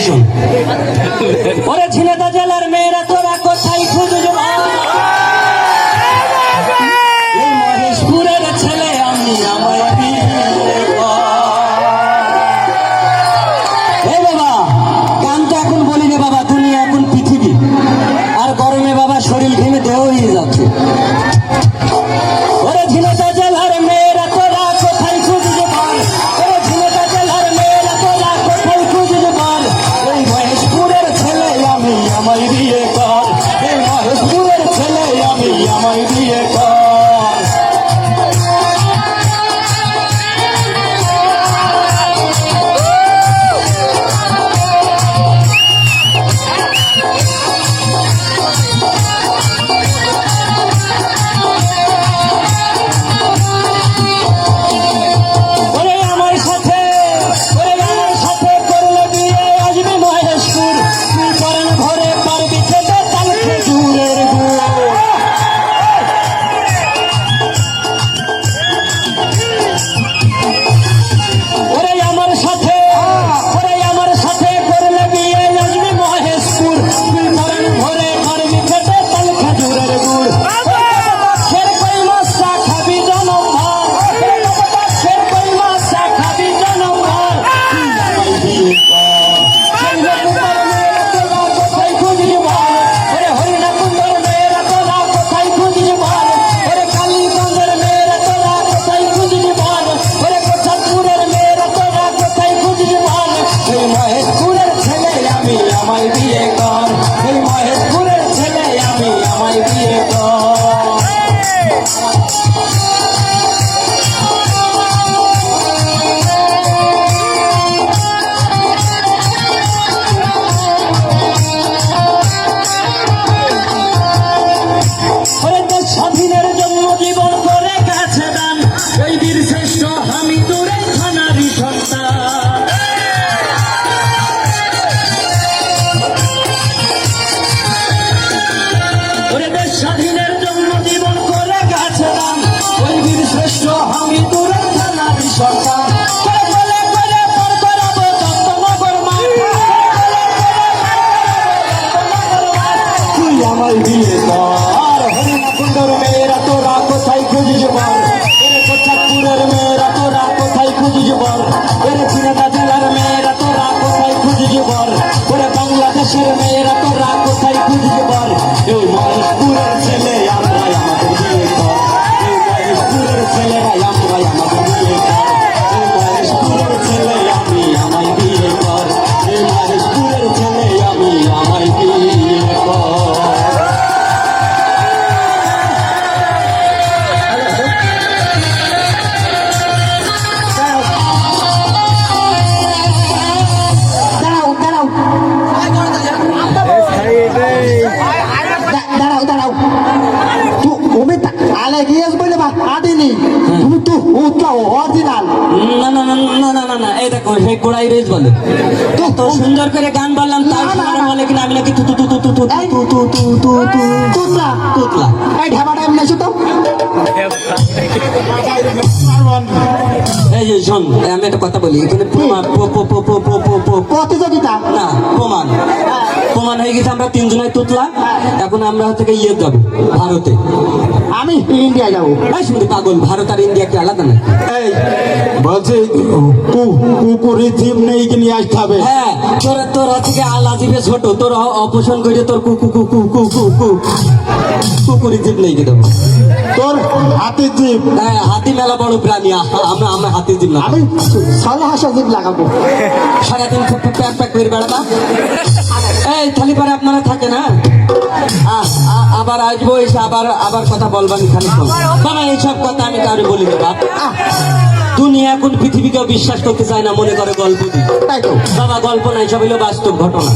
শোন ওরে ঝিনাইদহ জেলার মেয়েরা তোরা কোথায় খুঁজছো এই মহেশপুরের ছেলে আমি আমার বিয়ে কর। এই বাবা গান তো এখন বলি রে বাবা, দুনিয়া এখন পৃথিবী, আর গরমে বাবা শরীর ঘেমে দেহ হয়ে যাচ্ছে। ওরে ঝিনাইদহ জেলার মেয়েরা তোরা কোথায় খুঁজছো বল, ওরে ঝিনাইদহ জেলার মেয়েরা তোরা কোথায় খুঁজছো বল, এই মহেশপুরের ছেলে আমি আমার বিয়ে কর, এই মহেশপুরের ছেলে আমি আমার বিয়ে কর। স্বাধীনের জন্য জীবন করে গেছে দান, ওই বীর শ্রেষ্ঠ আমি তোরে থানারি সন্তান। তুই আমায় বিয়ে কর, হরিণাকুণ্ডর মেয়েরা তোরা কোথায় খুঁজিস বল, কোথাপুরের মেয়েরা তোরা কোথায় খুঁজিস বল, ঝিনাইদহ জেলার মেয়েরা তোরা কোথায় খুঁজিস বল, বাংলাদেশের মেয়েরা তোরা কোথায় খুঁজিস বল, এই মহেশপুরের ছেলে আমরা আমাদের বিয়ে কর, এই মহেশপুরের ছেলেরা আমরা আমাদের বিয়ে কর, এই মহেশপুরের ছেলে আমি আমায় বিয়ে কর, এই মহেশপুরের ছেলে আমি আমায় বিয়ে কর। সুন্দর করে গান বললাম তার বলে কিনা আমি নাকি এই যে শোন আমি একটা কথা বলি, এখানে প্রতিযোগিতা না প্রমাণ প্রমাণ হয়ে গেছে আমরা তিনজনের তুতলা, এখন আমরা হচ্ছে ইয়ে যাবো ভারতে, আমি ইন্ডিয়া যাবো। শুনতে পাগল, ভারত আর ইন্ডিয়া কি আলাদা না? এই বলছি কুকুরি জিপ নেই কি নিয়ে আসতে হবে। হ্যাঁ তোর হচ্ছে আলা জিপে ছোট, তোর অপোষণ করে তোর কুকুরি জিপ নেই কি দেবো, তোর হাতির জিপ। হ্যাঁ হাতি মেলা বড় প্রাণী, আমরা হাতির জিপ না, আমি সালা হাসা জিপ লাগাবো, সারাদিন প্যাক প্যাক করে বেড়াবা। এই খালি পরে আপনারা থাকে না, আবার আসবো এসে আবার কথা বলবেন খালি বাবা, এইসব কথা আমি কাউরে বলি না বাবা। দুনিয়া এখন পৃথিবীকেও বিশ্বাস করতে চায় না, মনে করে গল্প। তাই তো বাবা, গল্প নাই, সব হলো বাস্তব ঘটনা।